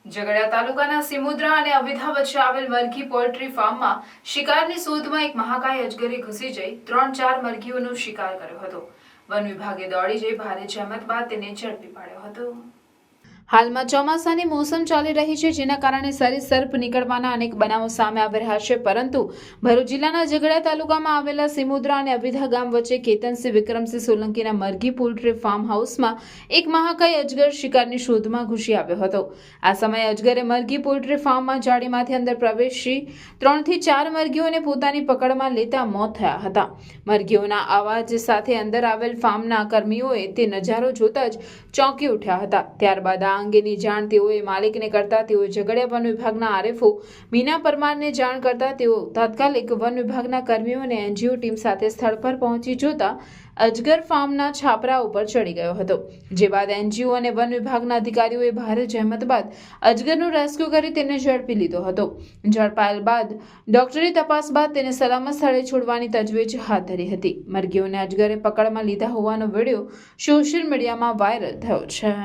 ઝઘડિયા તાલુકાના સિમુદ્રા અને અવિધા વચ્ચે આવેલ મરઘી પોલ્ટ્રી ફાર્મમાં શિકારની શોધમાં એક મહાકાય અજગરે ઘૂસી જઈ 3-4 મરઘીઓનો શિકાર કર્યો હતો। વન વિભાગે દોડી જઈ ભારે જહેમત બાદ તેને ઝડપી પાડ્યો હતો। હાલમાં ચોમાસાની મોસમ ચાલી રહી છે, જેના કારણે સરીસૃપ નીકળવાના અનેક બનાવો સામે આવી રહ્યા છે, પરંતુ ભરૂચ જિલ્લાના ઝઘડિયા તાલુકામાં આવેલા સિમુદ્રા અને અવિધા ગામ વચ્ચે કેતનસિંહ વિક્રમસિંહ સોલંકીના મરઘી પોલ્ટ્રી ફાર્મ હાઉસમાં એક મહાકાય અજગર શિકારની શોધમાં ઘૂસી આવ્યો હતો। આ સમયે અજગરે મરઘી પોલ્ટ્રી ફાર્મમાં જાળીમાંથી અંદર પ્રવેશી 3 થી 4 મરઘીઓને પોતાની પકડમાં લેતા મોત થયા હતા। મરઘીઓના અવાજ સાથે અંદર આવેલ ફાર્મના કર્મીઓએ તે નજારો જોતા જ ચોંકી ઉઠ્યા હતા। ત્યારબાદ આ અંગેની જાણ તેઓએ માલિકને કરતા તેઓએ ઝઘડિયા વન વિભાગના આરએફઓ મીના પરમારને જાણ કરતા તેઓ તાત્કાલિક વન વિભાગના કર્મીઓ અને એનજીઓ ટીમ સાથે સ્થળ પર પહોંચી જોતા અજગર ફાર્મના છાપરા ઉપર ચડી ગયો હતો। જે બાદ એનજીઓ અને વન વિભાગના અધિકારીઓએ ભારે જહેમત બાદ અજગરનું રેસ્ક્યુ કરી તેને ઝડપી લીધો હતો। ઝડપાયેલ બાદ ડોક્ટરી તપાસ બાદ તેને સલામત સ્થળે છોડવાની તજવીજ હાથ ધરી હતી। મરઘીઓને અજગરે પકડમાં લીધા હોવાનો વિડીયો સોશિયલ મીડિયામાં વાયરલ થયો છે।